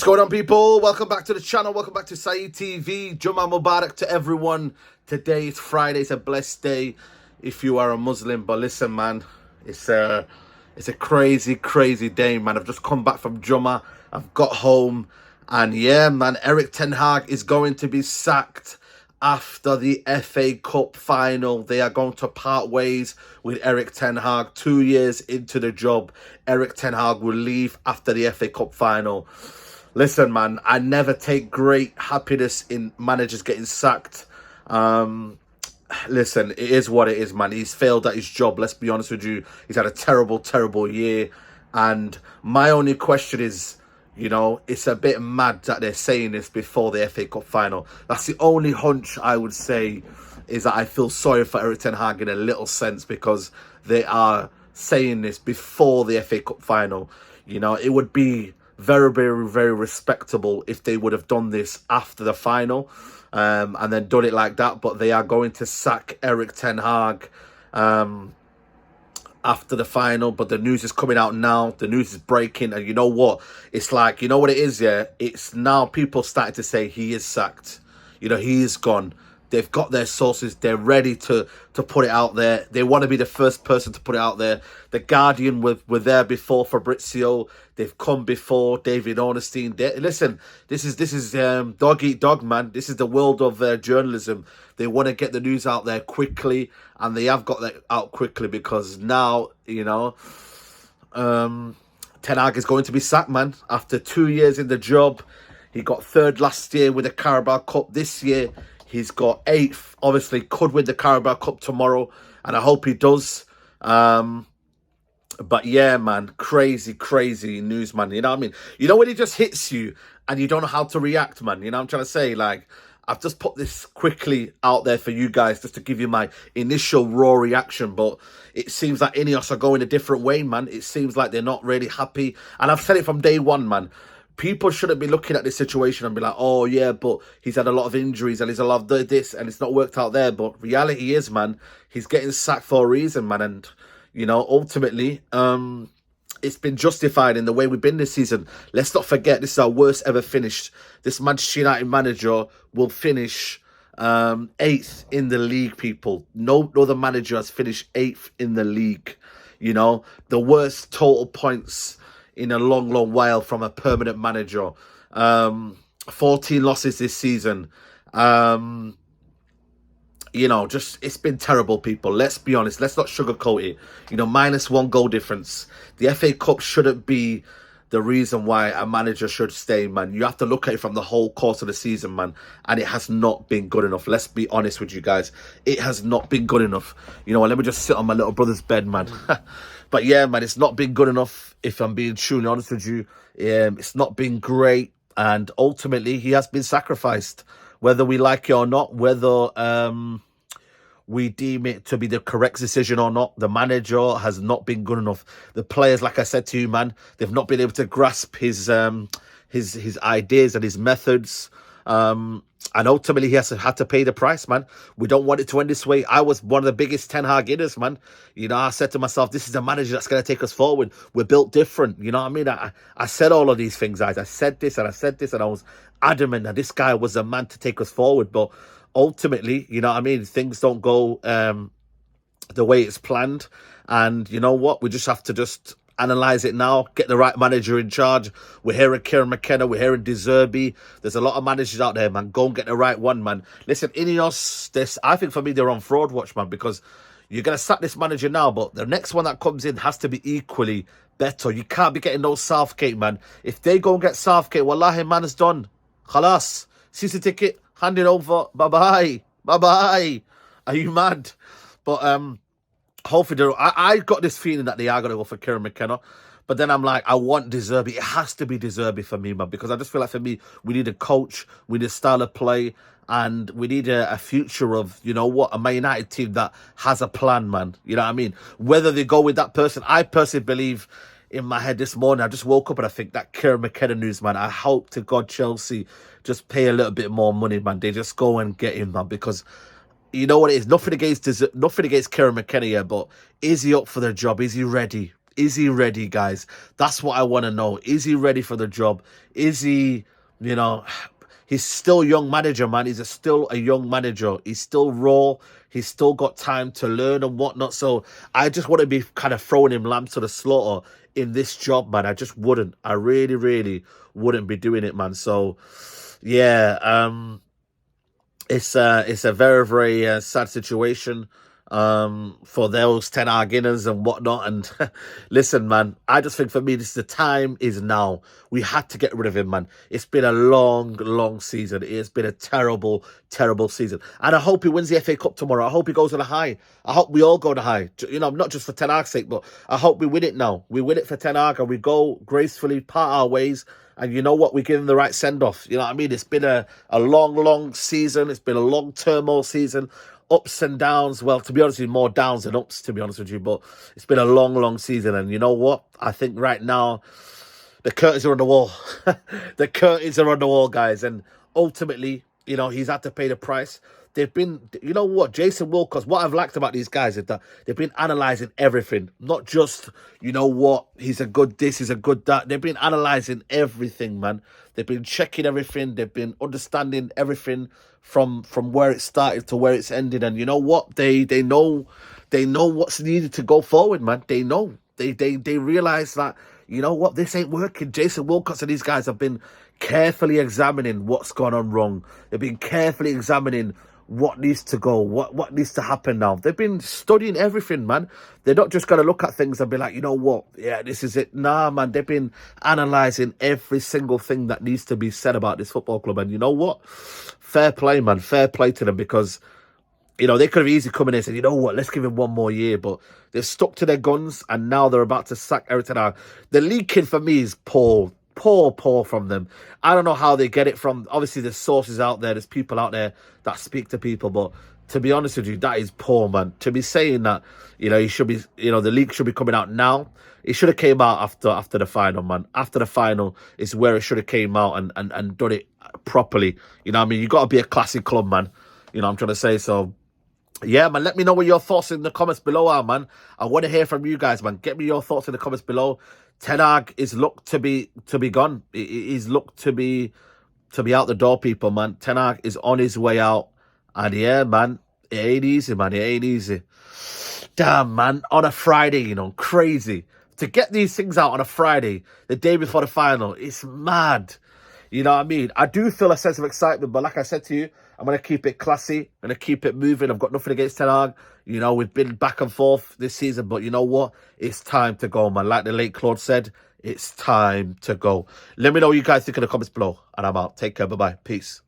What's going on, people? Welcome back to the channel. Welcome back to Saeed TV. Jummah Mubarak to everyone. Today is Friday. It's a blessed day if you are a Muslim. But listen, man, it's a crazy day, man. I've just come back from Jummah. I've got home, and yeah, man, Erik ten Hag is going to be sacked after the FA Cup final. They are going to part ways with Erik ten Hag. 2 years into the job, Erik ten Hag will leave after the FA Cup final. Listen, man, I never take great happiness in managers getting sacked. Listen, it is what it is, man. He's failed at his job, let's be honest with you. He's had a terrible year. And my only question is, you know, it's a bit mad that they're saying this before the FA Cup final. That's the only hunch I would say, is that I feel sorry for Erik ten Hag in a little sense, because they are saying this before the FA Cup final. You know, it would be very respectable if they would have done this after the final, and then done it like that. But they are going to sack Erik ten Hag after the final. But the news is coming out now. The news is breaking, and you know what? It's like, you know what it is, yeah? It's now people starting to say he is sacked. You know, he is gone. They've got their sources. They're ready to put it out there. They want to be the first person to put it out there. The Guardian were there before Fabrizio. They've come before David Ornstein. Listen, this is dog eat dog, man. This is the world of journalism. They want to get the news out there quickly, and they have got that out quickly, because now, you know, ten Hag is going to be sacked, man. After 2 years in the job, he got third last year with the Carabao Cup. This year, he's got 8th. Obviously, could win the Carabao Cup tomorrow, and I hope he does. But yeah, man, crazy news, man. You know what I mean? You know when it just hits you and you don't know how to react, man? You know what I'm trying to say? Like, I've just put this quickly out there for you guys just to give you my initial raw reaction. But it seems like Ineos are going a different way, man. It seems like they're not really happy. And I've said it from day one, man. People shouldn't be looking at this situation and be like, oh, yeah, but he's had a lot of injuries and he's a lot of this and it's not worked out there. But reality is, man, he's getting sacked for a reason, man. And, you know, ultimately, it's been justified in the way we've been this season. Let's not forget, this is our worst ever finish. This Manchester United manager will finish 8th in the league, people. No other manager has finished 8th in the league. You know, the worst total points in a long while from a permanent manager. 14 losses this season. You know, just, it's been terrible, people. Let's be honest. Let's not sugarcoat it. You know, -1 goal difference. The FA Cup shouldn't be the reason why a manager should stay, man. You have to look at it from the whole course of the season, man. And it has not been good enough. Let's be honest with you guys. It has not been good enough. You know what? Let me just sit on my little brother's bed, man. But yeah, man, it's not been good enough, if I'm being truly honest with you. It's not been great. And ultimately, he has been sacrificed. Whether we like it or not, whether we deem it to be the correct decision or not, the manager has not been good enough. The players, like I said to you, man, they've not been able to grasp his ideas and his methods. And ultimately, he has had to pay the price, man. We don't want it to end this way. I was one of the biggest ten Hag inners, man. You know, I said to myself, this is a manager that's going to take us forward. We're built different. You know what I mean? I said all of these things, guys. I said this and I said this, and I was adamant that this guy was a man to take us forward. But ultimately, you know what I mean? Things don't go the way it's planned. And you know what? We just have to just analyze it now, get the right manager in charge. We're hearing Kieran McKenna, we're hearing De Zerbi. There's a lot of managers out there, man. Go and get the right one, man. Listen, Ineos, I think for me, they're on fraud watch, man, because you're going to sack this manager now, but the next one that comes in has to be equally better. You can't be getting no Southgate, man. If they go and get Southgate, wallahi, man, it's done. Khalas. Season ticket, hand it over. Bye-bye. Bye-bye. Are you mad? But, hopefully, I got this feeling that they are going to go for Kieran McKenna. But then I'm like, I want De Zerbi. It has to be De Zerbi for me, man. Because I just feel like, for me, we need a coach. We need a style of play. And we need a future of, you know what, a Man United team that has a plan, man. You know what I mean? Whether they go with that person, I personally believe in my head this morning, I just woke up and I think that Kieran McKenna news, man. I hope to God Chelsea just pay a little bit more money, man. They just go and get him, man. Because you know what it is? Nothing against Kieran McKenna here, but is he up for the job? Is he ready? Is he ready, guys? That's what I want to know. Is he ready for the job? Is he, you know, he's still a young manager, man. Still a young manager. He's still raw. He's still got time to learn and whatnot. So I just want to be kind of throwing him lambs to the slaughter in this job, man. I just wouldn't. I really, really wouldn't be doing it, man. So, yeah, it's a very, very sad situation for those Ten Hag inners and whatnot. And listen, man, I just think for me, the time is now. We had to get rid of him, man. It's been a long, long season. It's been a terrible, terrible season. And I hope he wins the FA Cup tomorrow. I hope he goes on a high. I hope we all go on a high. You know, not just for Ten Hag's sake, but I hope we win it now. We win it for Ten Hag and we go gracefully, part our ways. And you know what? We give him the right send-off. You know what I mean? It's been a long, long season. It's been a long turmoil season. Ups and downs. Well, to be honest with you, more downs than ups, to be honest with you. But it's been a long, long season. And you know what? I think right now, the curtains are on the wall. The curtains are on the wall, guys. And ultimately, you know, he's had to pay the price. They've been, you know what, Jason Wilcox, what I've liked about these guys is that they've been analysing everything. Not just, you know what, he's a good this, he's a good that. They've been analysing everything, man. They've been checking everything. They've been understanding everything from where it started to where it's ended. And you know what? They know what's needed to go forward, man. They know. They realise that, you know what, this ain't working. Jason Wilcox and these guys have been carefully examining what's gone on wrong. They've been carefully examining what needs to go, what needs to happen now. They've been studying everything, man. They're not just going to look at things and be like, you know what, yeah, this is it. Nah, man, they've been analysing every single thing that needs to be said about this football club. And you know what? Fair play, man. Fair play to them because, you know, they could have easily come in and said, you know what, let's give him one more year. But they've stuck to their guns and now they're about to sack Erik ten Hag. The leaking for me is poor from them. I don't know how they get it from. Obviously, there's sources out there. There's people out there that speak to people. But to be honest with you, that is poor, man. To be saying that, you know, he should be, you know, the leak should be coming out now. It should have came out after the final, man. After the final is where it should have came out and done it properly. You know what I mean? You got to be a classy club, man. You know what I'm trying to say? So, yeah, man, let me know what your thoughts in the comments below are, man. I want to hear from you guys, man. Get me your thoughts in the comments below. Ten Hag is looked to be gone. He's looked to be out the door, people, man. Ten Hag is on his way out. And yeah, man, it ain't easy, man. It ain't easy. Damn, man, on a Friday, you know, crazy. To get these things out on a Friday, the day before the final, it's mad. You know what I mean? I do feel a sense of excitement, but like I said to you, I'm going to keep it classy. I'm going to keep it moving. I've got nothing against Ten Hag. You know, we've been back and forth this season, but you know what? It's time to go, man. Like the late Claude said, it's time to go. Let me know what you guys think in the comments below, and I'm out. Take care. Bye-bye. Peace.